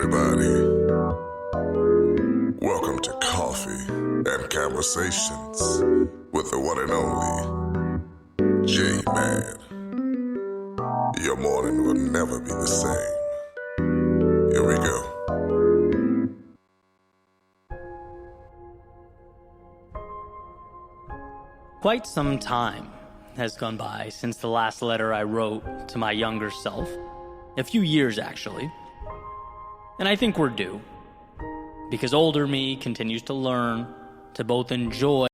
everybody. Welcome to Coffee and Conversations with the one and only J-Man. Your morning will never be the same. Here we go. Quite some time has gone by since the last letter I wrote to my younger self. A few years, actually. And I think we're due. Because older me continues to learn, to both enjoy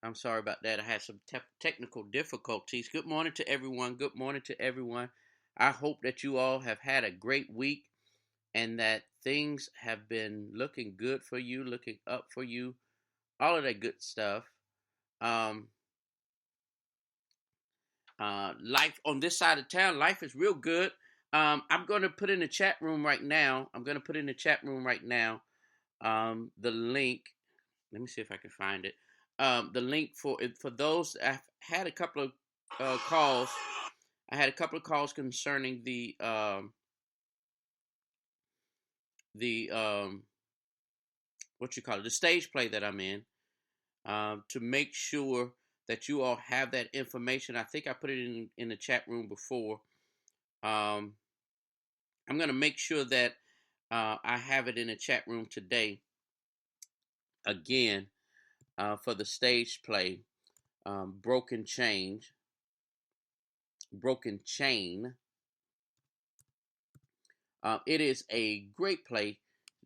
I'm sorry about that. I had some technical difficulties. Good morning to everyone. Good morning to everyone. I hope that you all have had a great week and that things have been looking good for you, looking up for you, all of that good stuff. Um, Life on this side of town, life is real good. I'm going to put in the chat room right now. The link. Let me see if I can find it. The link for those. I've had a couple of calls. I had a couple of calls concerning the what you call it, the stage play that I'm in. To make sure that you all have that information. I think I put it in the chat room before. I'm going to make sure that I have it in the chat room today. Again, for the stage play, Broken Chain. It is a great play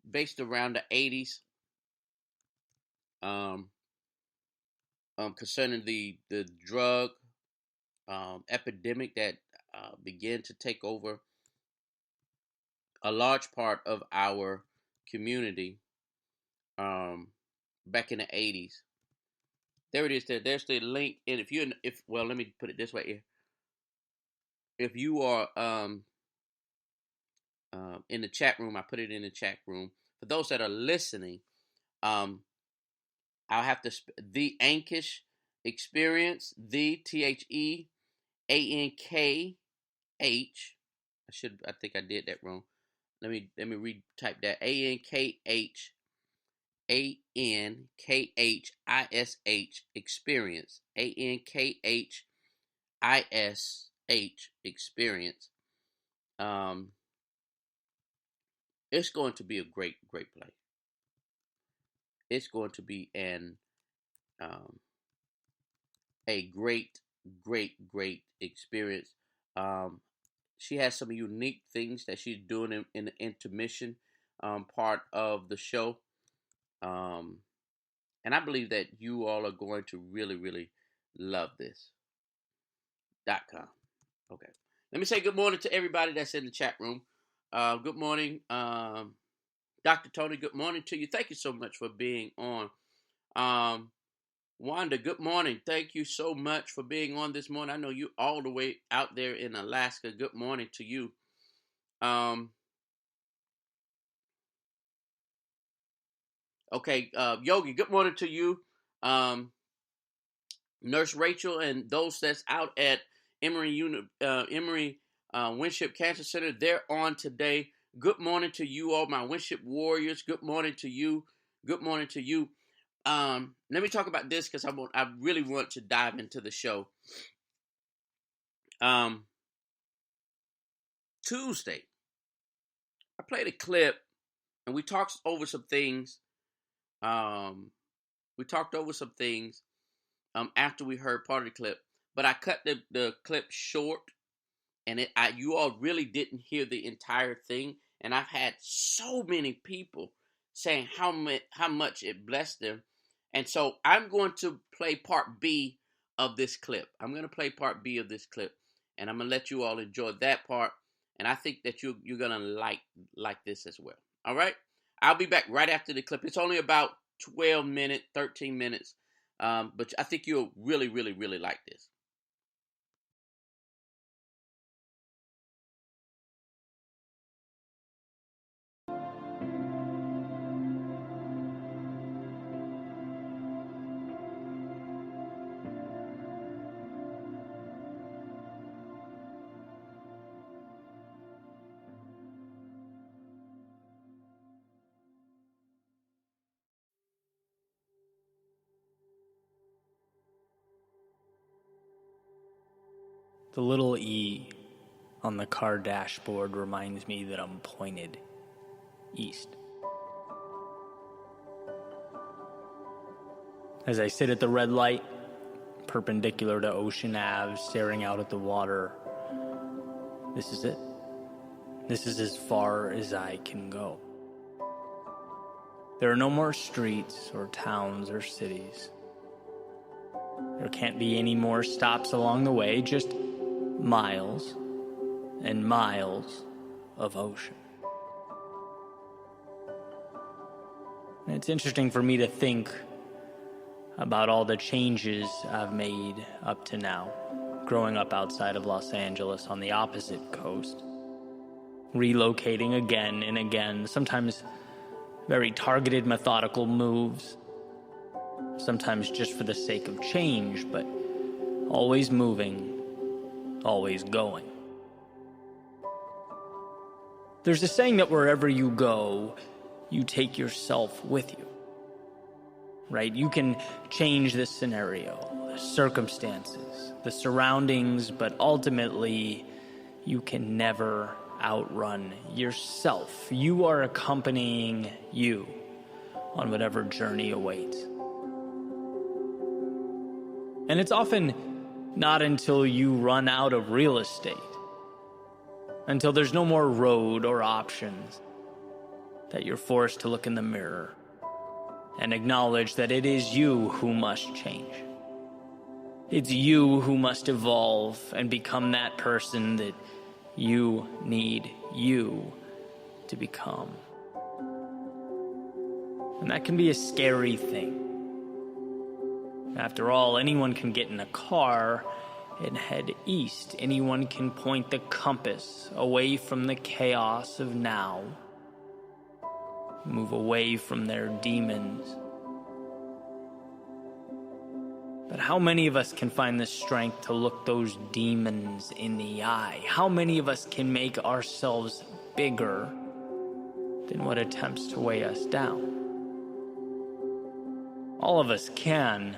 based around the 80s, concerning the drug epidemic that began to take over a large part of our community back in the 80s. There it is. There's the link. And let me put it this way: if you are in the chat room, I put it in the chat room. For those that are listening, I'll have to the Ankish experience. The TheAnkh. I think I did that wrong. Let me retype that. ANKHISH experience. ANKHISH experience. It's going to be a great play. It's going to be a great experience. She has some unique things that she's doing in the intermission part of the show. And I believe that you all are going to really love this. .com. Okay. Let me say good morning to everybody that's in the chat room. Good morning, Dr. Tony. Good morning to you. Thank you so much for being on. Wanda, good morning. Thank you so much for being on this morning. I know you all the way out there in Alaska. Good morning to you. Okay, Yogi, good morning to you. Nurse Rachel and those that's out at Emory Winship Cancer Center, they're on today. Good morning to you all, my Winship warriors. Good morning to you. Good morning to you. Let me talk about this because I really want to dive into the show. Tuesday, I played a clip and we talked over some things. After we heard part of the clip, but I cut the clip short, and you all really didn't hear the entire thing. And I've had so many people saying how much it blessed them, and so I'm going to play part B of this clip. And I'm gonna let you all enjoy that part. And I think that you're gonna like this as well. All right, I'll be back right after the clip. It's only about 12 minutes, 13 minutes. But I think you'll really like this. The little E on the car dashboard reminds me that I'm pointed east. As I sit at the red light, perpendicular to Ocean Ave, staring out at the water, this is it. This is as far as I can go. There are no more streets or towns or cities. There can't be any more stops along the way, just miles and miles of ocean. And it's interesting for me to think about all the changes I've made up to now, growing up outside of Los Angeles on the opposite coast, relocating again and again, sometimes very targeted, methodical moves, sometimes just for the sake of change, but always moving, always going. There's a saying that wherever you go, you take yourself with you, right? You can change the scenario, the circumstances, the surroundings, but ultimately, you can never outrun yourself. You are accompanying you on whatever journey awaits. And it's often not until you run out of real estate, until there's no more road or options, that you're forced to look in the mirror and acknowledge that it is you who must change. It's you who must evolve and become that person that you need you to become. And that can be a scary thing. After all, anyone can get in a car and head east. Anyone can point the compass away from the chaos of now. Move away from their demons. But how many of us can find the strength to look those demons in the eye? How many of us can make ourselves bigger than what attempts to weigh us down? All of us can,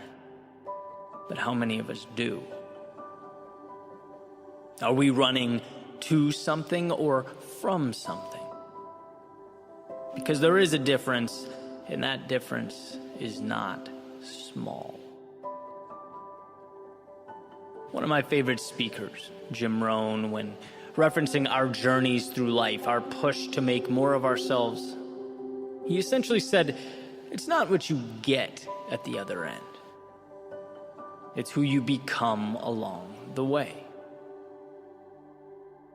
but how many of us do? Are we running to something or from something? Because there is a difference, and that difference is not small. One of my favorite speakers, Jim Rohn, when referencing our journeys through life, our push to make more of ourselves, he essentially said, it's not what you get at the other end. It's who you become along the way.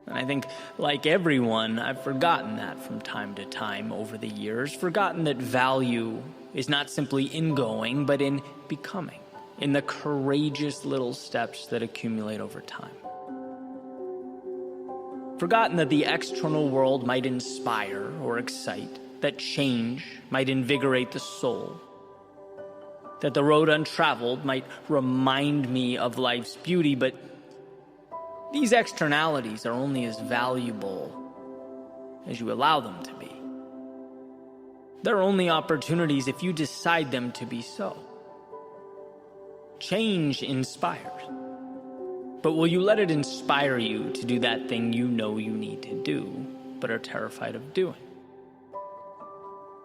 And I think, like everyone, I've forgotten that from time to time over the years, forgotten that value is not simply in going, but in becoming, in the courageous little steps that accumulate over time. Forgotten that the external world might inspire or excite, that change might invigorate the soul, that the road untraveled might remind me of life's beauty, but these externalities are only as valuable as you allow them to be. They're only opportunities if you decide them to be so. Change inspires. But will you let it inspire you to do that thing you know you need to do, but are terrified of doing?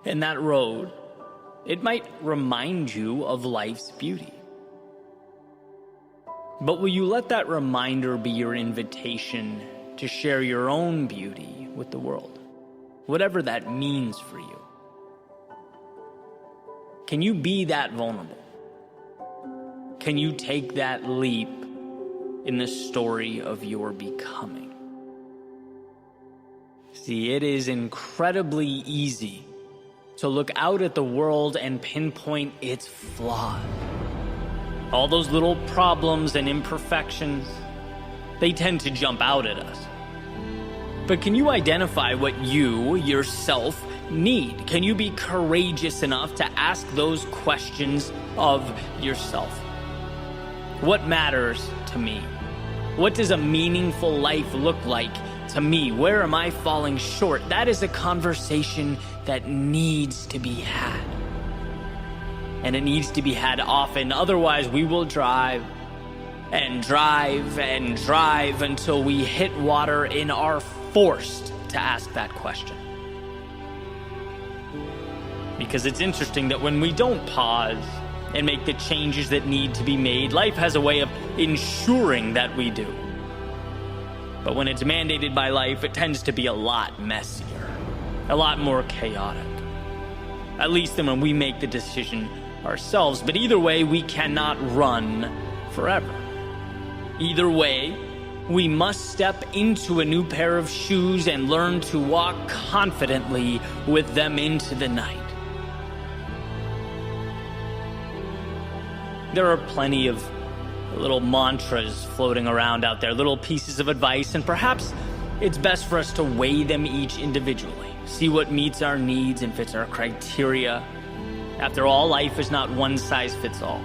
And that road, it might remind you of life's beauty. But will you let that reminder be your invitation to share your own beauty with the world, whatever that means for you? Can you be that vulnerable? Can you take that leap in the story of your becoming? See, it is incredibly easy to look out at the world and pinpoint its flaws. All those little problems and imperfections, they tend to jump out at us. But can you identify what you, yourself, need? Can you be courageous enough to ask those questions of yourself? What matters to me? What does a meaningful life look like to me? Where am I falling short? That is a conversation that needs to be had. And it needs to be had often. Otherwise, we will drive and drive until we hit water and are forced to ask that question. Because it's interesting that when we don't pause and make the changes that need to be made, life has a way of ensuring that we do. But when it's mandated by life, it tends to be a lot messier, a lot more chaotic. At least than when we make the decision ourselves. But either way, we cannot run forever. Either way, we must step into a new pair of shoes and learn to walk confidently with them into the night. There are plenty of little mantras floating around out there, little pieces of advice, and perhaps it's best for us to weigh them each individually, see what meets our needs and fits our criteria. After all, life is not one size fits all.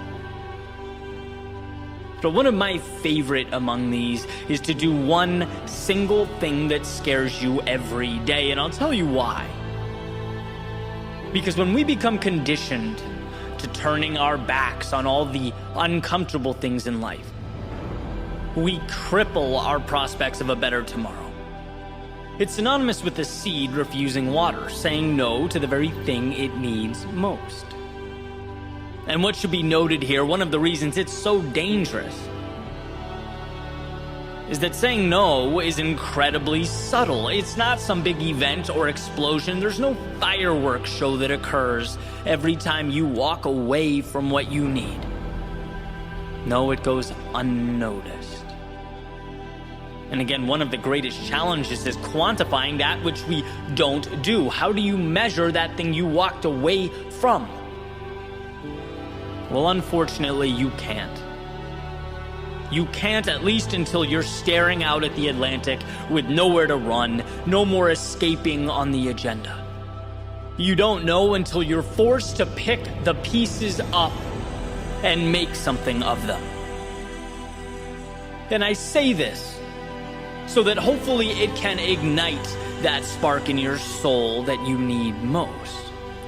But one of my favorite among these is to do one single thing that scares you every day, and I'll tell you why. Because when we become conditioned to turning our backs on all the uncomfortable things in life, we cripple our prospects of a better tomorrow. It's synonymous with the seed refusing water, saying no to the very thing it needs most. And what should be noted here, one of the reasons it's so dangerous, is that saying no is incredibly subtle. It's not some big event or explosion. There's no fireworks show that occurs every time you walk away from what you need. No, it goes unnoticed. And again, one of the greatest challenges is quantifying that which we don't do. How do you measure that thing you walked away from? Well, unfortunately, you can't. You can't, at least until you're staring out at the Atlantic with nowhere to run, no more escaping on the agenda. You don't know until you're forced to pick the pieces up and make something of them. And I say this so that hopefully it can ignite that spark in your soul that you need most,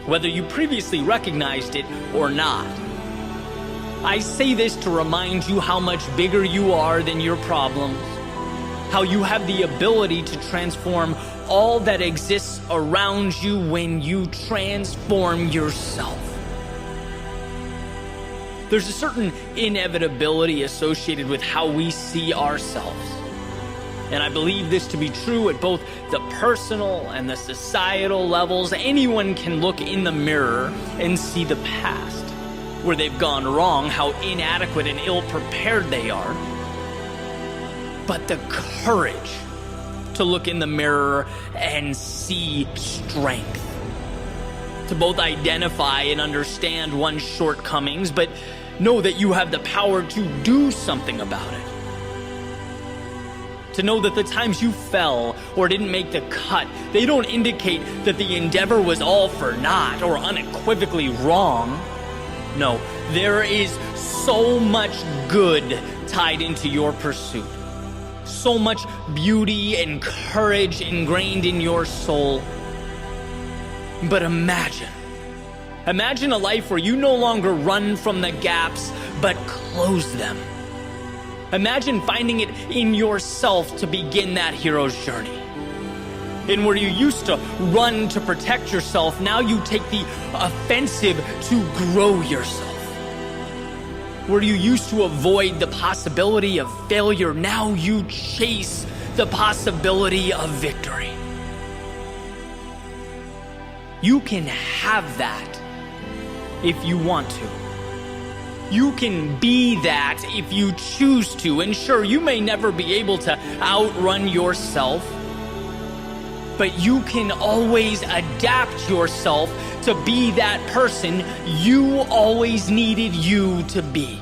whether you previously recognized it or not. I say this to remind you how much bigger you are than your problems, how you have the ability to transform all that exists around you when you transform yourself. There's a certain inevitability associated with how we see ourselves. And I believe this to be true at both the personal and the societal levels. Anyone can look in the mirror and see the past, where they've gone wrong, how inadequate and ill-prepared they are. But the courage to look in the mirror and see strength, to both identify and understand one's shortcomings, but know that you have the power to do something about it. To know that the times you fell or didn't make the cut, they don't indicate that the endeavor was all for naught or unequivocally wrong. No, there is so much good tied into your pursuit. So much beauty and courage ingrained in your soul. But imagine a life where you no longer run from the gaps, but close them. Imagine finding it in yourself to begin that hero's journey. And where you used to run to protect yourself, now you take the offensive to grow yourself. Where you used to avoid the possibility of failure, now you chase the possibility of victory. You can have that if you want to. You can be that if you choose to. And sure, you may never be able to outrun yourself, but you can always adapt yourself to be that person you always needed you to be.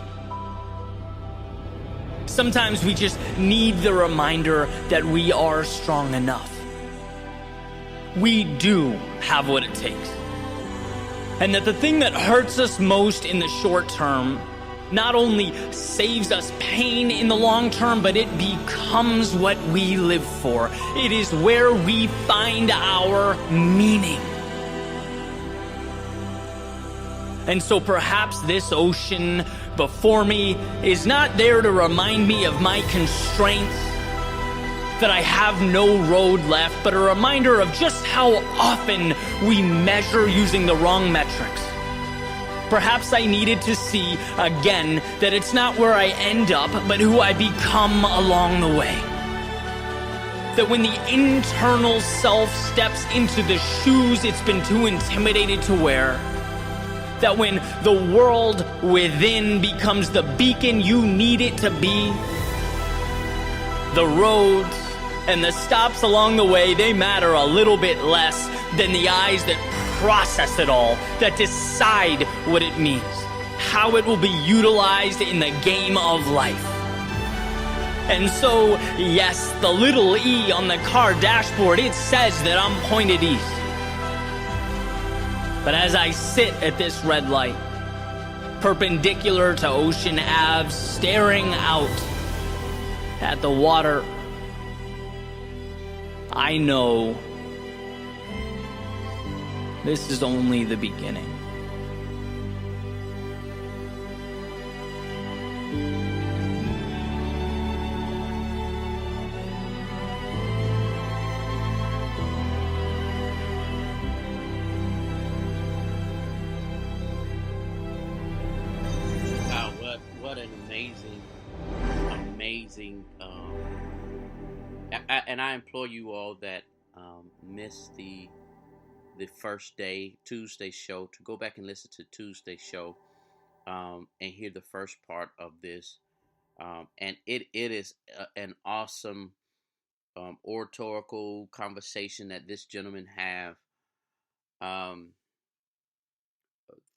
Sometimes we just need the reminder that we are strong enough. We do have what it takes. And that the thing that hurts us most in the short term not only saves us pain in the long term, but it becomes what we live for. It is where we find our meaning. And so perhaps this ocean before me is not there to remind me of my constraints, that I have no road left, but a reminder of just how often we measure using the wrong metrics. Perhaps I needed to see again that it's not where I end up, but who I become along the way. That when the internal self steps into the shoes it's been too intimidated to wear, that when the world within becomes the beacon you need it to be, the roads and the stops along the way, they matter a little bit less than the eyes that process it all, that decide what it means, how it will be utilized in the game of life. And so, yes, the little E on the car dashboard, it says that I'm pointed east. But as I sit at this red light, perpendicular to Ocean Ave, staring out at the water, I know this is only the beginning. Wow, what an amazing. And I implore you all that missed the first day, Tuesday show, to go back and listen to Tuesday's show and hear the first part of this. And it is an awesome oratorical conversation that this gentleman have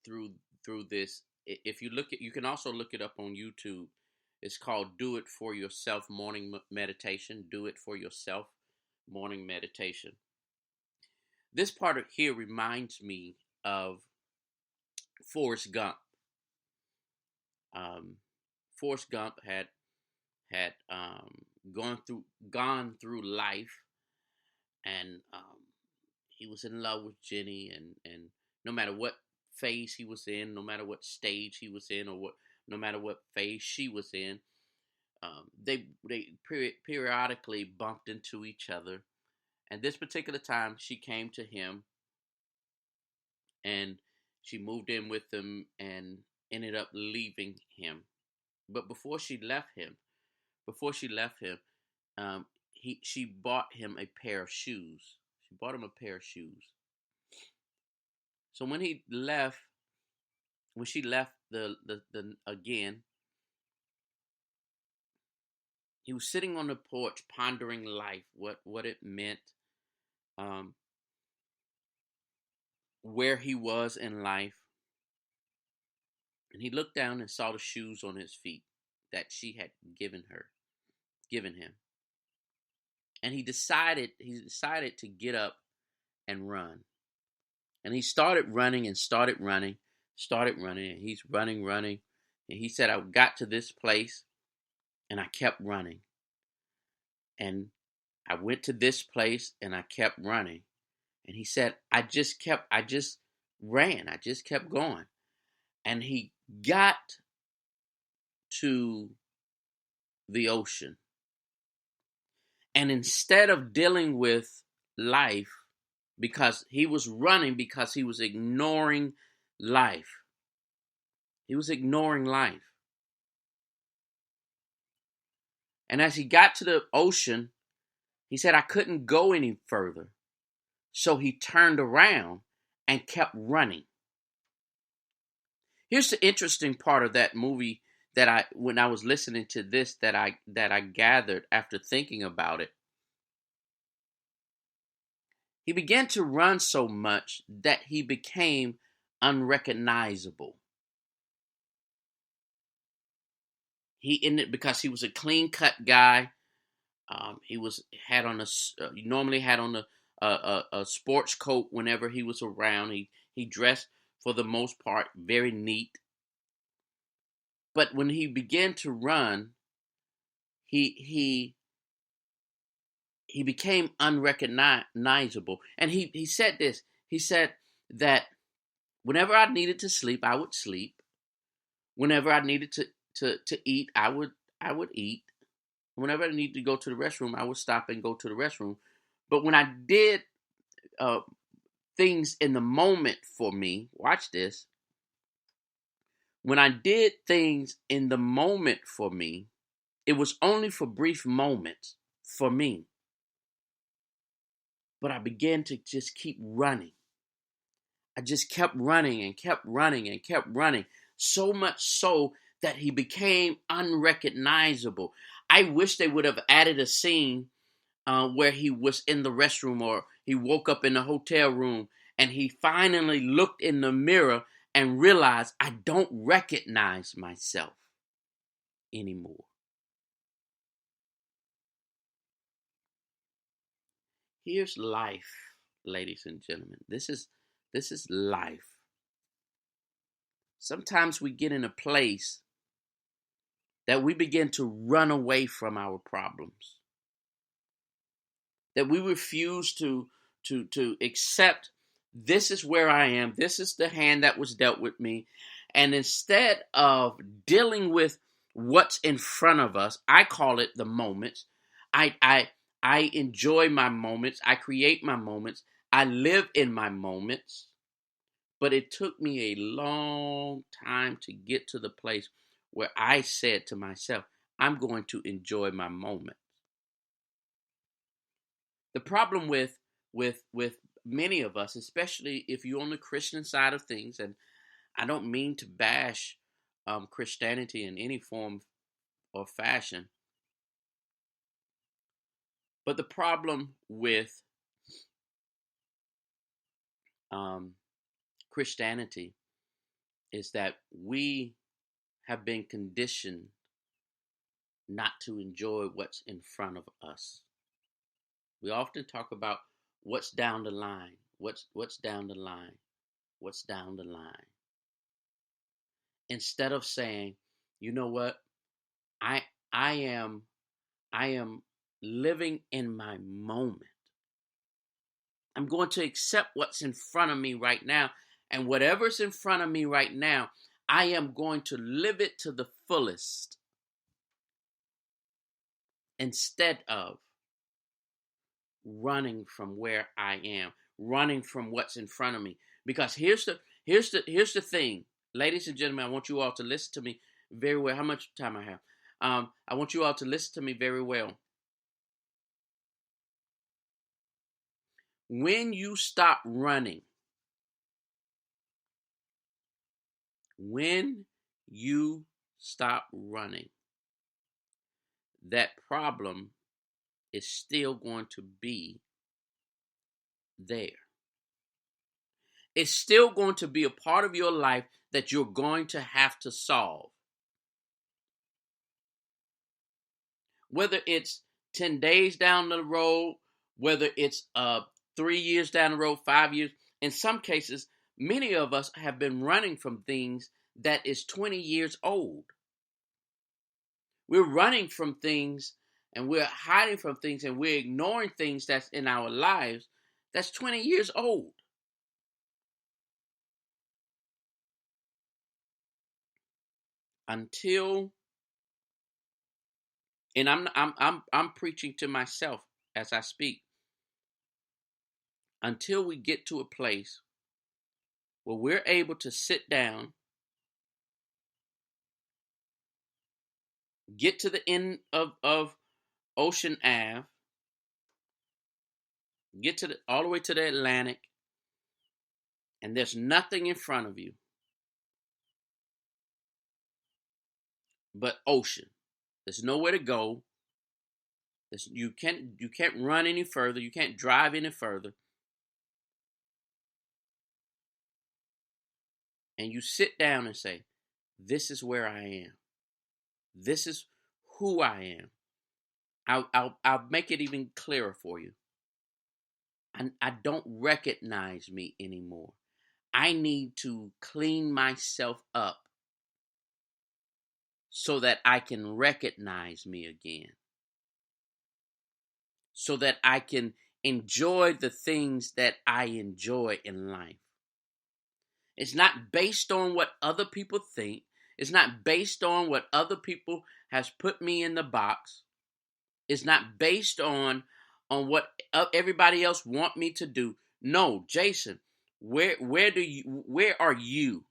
through this. If you look at, you can also look it up on YouTube. It's called Do It For Yourself Morning Meditation. Do It For Yourself Morning Meditation. This part of here reminds me of Forrest Gump. Forrest Gump had gone through life, and he was in love with Jenny, and no matter what phase he was in, no matter what stage he was in, no matter what phase she was in, they periodically bumped into each other. And this particular time, she came to him, and she moved in with him, and ended up leaving him. But before she left him, she bought him a pair of shoes. She bought him a pair of shoes. So when she left again, he was sitting on the porch pondering life, what it meant, where he was in life. And he looked down and saw the shoes on his feet that she had given him. And he decided to get up and run. And he started running. And he's running. And he said, I got to this place and I kept running. And I went to this place and I kept running. And he said, I just ran. I just kept going. And he got to the ocean. And instead of dealing with life, because he was running, because he was ignoring life. He was ignoring life. And as he got to the ocean, he said, I couldn't go any further. So he turned around and kept running. Here's the interesting part of that movie that when I was listening to this, that I gathered after thinking about it. He began to run so much that he became unrecognizable. He ended because he was a clean-cut guy. He normally had on a sports coat whenever he was around. He dressed for the most part very neat. But when he began to run, he became unrecognizable. And he said this. He said that whenever I needed to sleep, I would sleep. Whenever I needed to eat, I would eat. Whenever I needed to go to the restroom, I would stop and go to the restroom. But when I did things in the moment for me, watch this. When I did things in the moment for me, it was only for brief moments for me. But I began to just keep running. I just kept running and kept running and kept running. So much so that he became unrecognizable. I wish they would have added a scene where he was in the restroom or he woke up in the hotel room and he finally looked in the mirror and realized, I don't recognize myself anymore. Here's life, ladies and gentlemen. This is life. Sometimes we get in a place that we begin to run away from our problems. That we refuse to accept, this is where I am. This is the hand that was dealt with me. And instead of dealing with what's in front of us, I call it the moments. I enjoy my moments. I create my moments. I live in my moments. But it took me a long time to get to the place where I said to myself, I'm going to enjoy my moment. The problem with many of us, especially if you're on the Christian side of things, and I don't mean to bash Christianity in any form or fashion, but the problem with Christianity is that we have been conditioned not to enjoy what's in front of us. We often talk about what's down the line, what's down the line, what's down the line. Instead of saying, you know what, I am living in my moment. I'm going to accept what's in front of me right now, and whatever's in front of me right now, I am going to live it to the fullest. Instead of running from where I am, running from what's in front of me. Because here's the thing, ladies and gentlemen, I want you all to listen to me very well. How much time I have? I want you all to listen to me very well. When you stop running, that problem is still going to be there. It's still going to be a part of your life that you're going to have to solve. Whether it's 10 days down the road, whether it's 3 years down the road, 5 years. In some cases, many of us have been running from things that is 20 years old. We're running from things and we're hiding from things and we're ignoring things that's in our lives that's 20 years old. Until, and I'm preaching to myself as I speak. Until we get to a place where we're able to sit down, get to the end of Ocean Ave, get to all the way to the Atlantic, and there's nothing in front of you but ocean. There's nowhere to go. You can't run any further. You can't drive any further. And you sit down and say, this is where I am. This is who I am. I'll make it even clearer for you. I don't recognize me anymore. I need to clean myself up so that I can recognize me again. So that I can enjoy the things that I enjoy in life. It's not based on what other people think. It's not based on what other people has put me in the box. It's not based on what everybody else want me to do. No, Jason, where are you?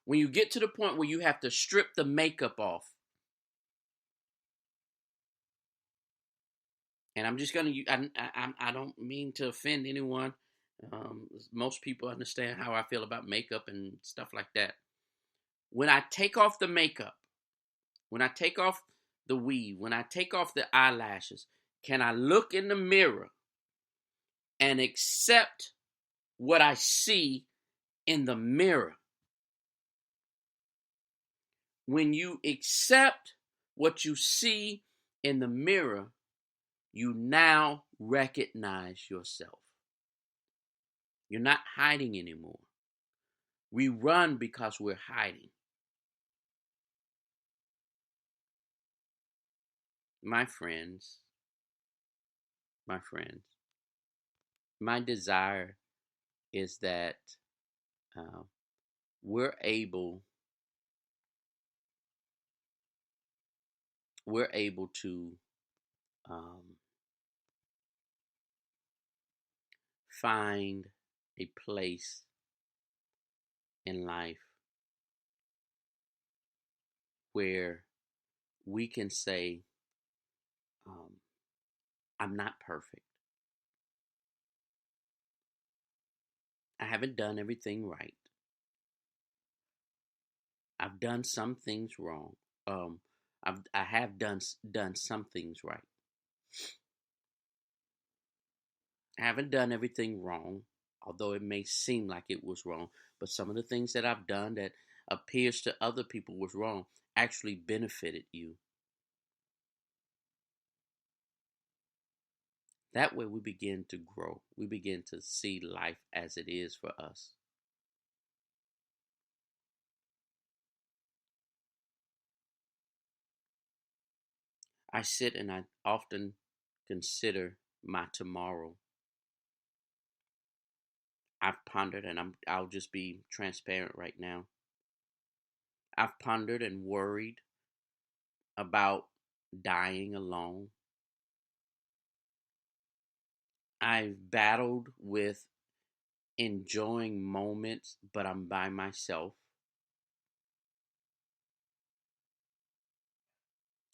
When you get to the point where you have to strip the makeup off, and I'm just gonna, I don't mean to offend anyone. Most people understand how I feel about makeup and stuff like that. When I take off the makeup, when I take off the weave, when I take off the eyelashes, can I look in the mirror and accept what I see in the mirror? When you accept what you see in the mirror, you now recognize yourself. You're not hiding anymore. We run because we're hiding. My friends, my desire is that we're able to find a place in life where we can say, I'm not perfect. I haven't done everything right. I've done some things wrong. I have done some things right. I haven't done everything wrong, although it may seem like it was wrong. But some of the things that I've done that appears to other people was wrong actually benefited you. That way we begin to grow. We begin to see life as it is for us. I sit and I often consider my tomorrow. I've pondered, and I'll just be transparent right now. I've pondered and worried about dying alone. I've battled with enjoying moments, but I'm by myself.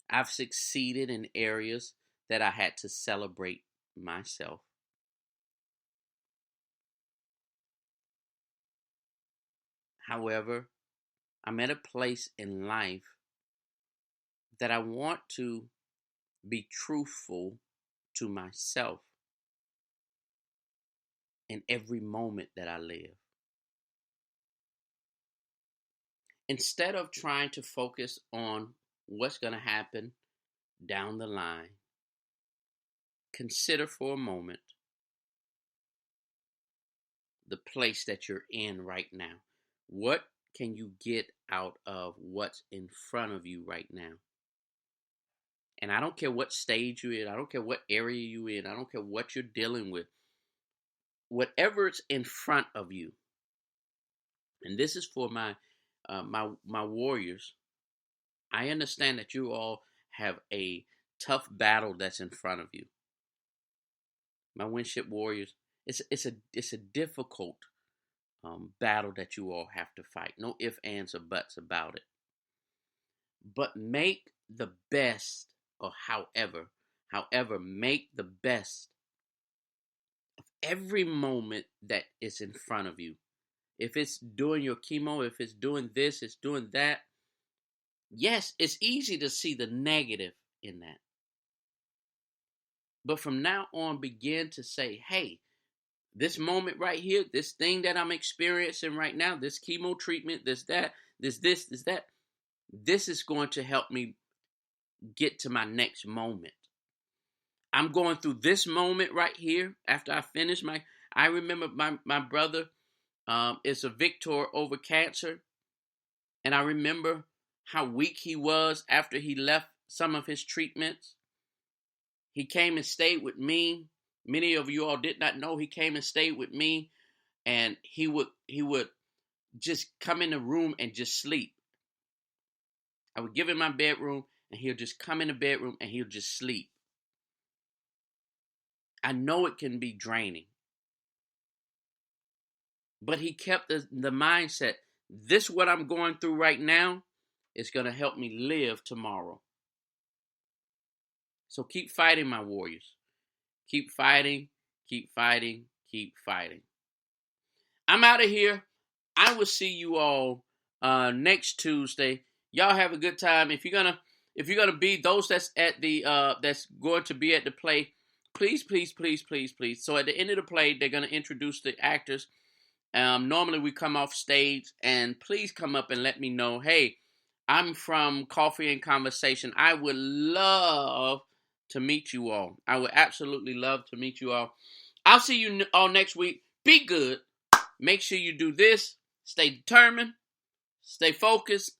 I've succeeded in areas that I had to celebrate myself. However, I'm at a place in life that I want to be truthful to myself in every moment that I live. Instead of trying to focus on what's going to happen down the line, consider for a moment the place that you're in right now. What can you get out of what's in front of you right now? And I don't care what stage you're in. I don't care what area you're in. I don't care what you're dealing with. Whatever's in front of you. And this is for my warriors. I understand that you all have a tough battle that's in front of you. My Winship warriors, it's a difficult battle that you all have to fight. No ifs, ands, or buts about it. But make the best, or however, make the best of every moment that is in front of you. If it's doing your chemo, if it's doing this, it's doing that. Yes, it's easy to see the negative in that. But from now on, begin to say, hey, this moment right here, this thing that I'm experiencing right now, this chemo treatment, this, that, this, that, this is going to help me get to my next moment. I'm going through this moment right here after I finish I remember my brother is a victor over cancer. And I remember how weak he was after he left some of his treatments. He came and stayed with me. Many of you all did not know he came and stayed with me and he would just come in the room and just sleep. I would give him my bedroom, and he'll just come in the bedroom and he'll just sleep. I know it can be draining. But he kept the mindset, this what I'm going through right now is going to help me live tomorrow. So keep fighting, my warriors. Keep fighting, keep fighting, keep fighting. I'm out of here. I will see you all next Tuesday. Y'all have a good time. If you're gonna be those that's at the that's going to be at the play, please. So at the end of the play, they're gonna introduce the actors. Normally we come off stage, and please come up and let me know, hey, I'm from Coffee and Conversation. I would love to meet you all. I would absolutely love to meet you all. I'll see you all next week. Be good. Make sure you do this. Stay determined. Stay focused.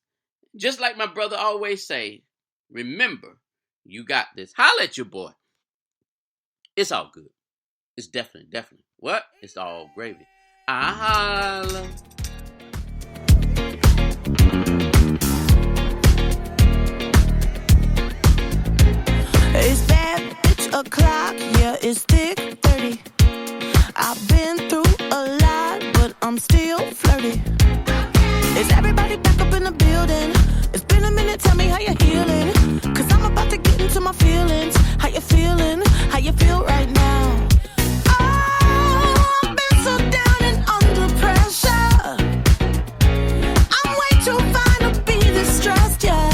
Just like my brother always say, remember, you got this. Holla at your boy. It's all good. It's definitely. What? It's all gravy. I holla. It's bad bitch o'clock, yeah, it's thick 30. I've been through a lot, but I'm still flirty. Is everybody back up in the building? It's been a minute, tell me how you're healing. Cause I'm about to get into my feelings. How you feeling? How you feel right now? Oh, I've been so down and under pressure. I'm way too fine to be this stressed, yeah.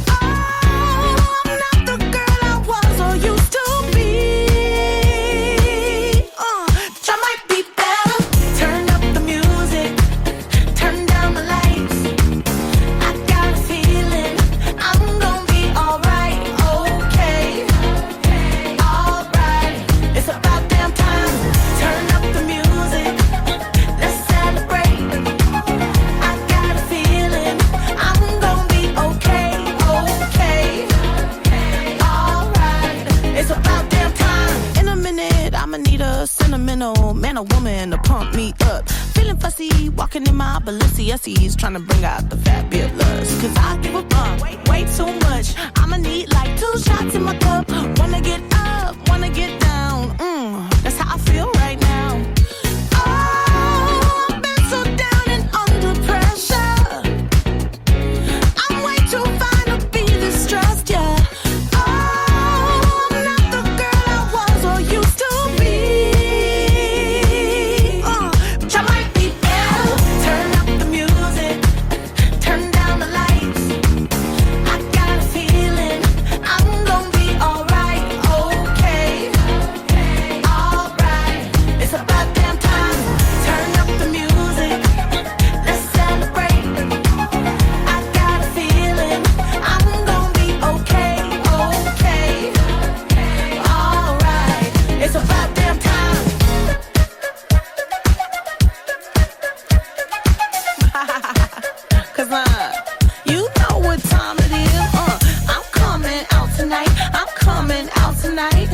Oh, I'm not the girl I was or used to be. I might be better. Turn up the music. Turn down the lights. I got a feeling I'm gonna be alright. Okay. Alright. It's about damn time. Turn up the music. Let's celebrate. I got a feeling I'm gonna be okay. Okay. Alright. It's about damn time. In a minute, I'ma need a sentimental man or woman to pump me up. Feeling fussy, walking in my Balenciennes, trying to bring out the fabulous. Cause I give a fuck way too much. I'ma need like 2 shots in my cup. Wanna get up, wanna get down. That's how I feel right now. Oh, I've been so down and under pressure. I'm way too fine to be this stressed, yeah. Oh, I'm not the girl I was or used to be. But I might be better. Turn up the music. Turn down the lights. I got a feeling I'm gonna be alright. Okay. Alright. It's about damn time. Turn up the music. Let's celebrate. I got a feeling I'm gonna be okay. Okay. Alright. It's about damn time. Cause you know what time it is. I'm coming out tonight. I'm coming out tonight.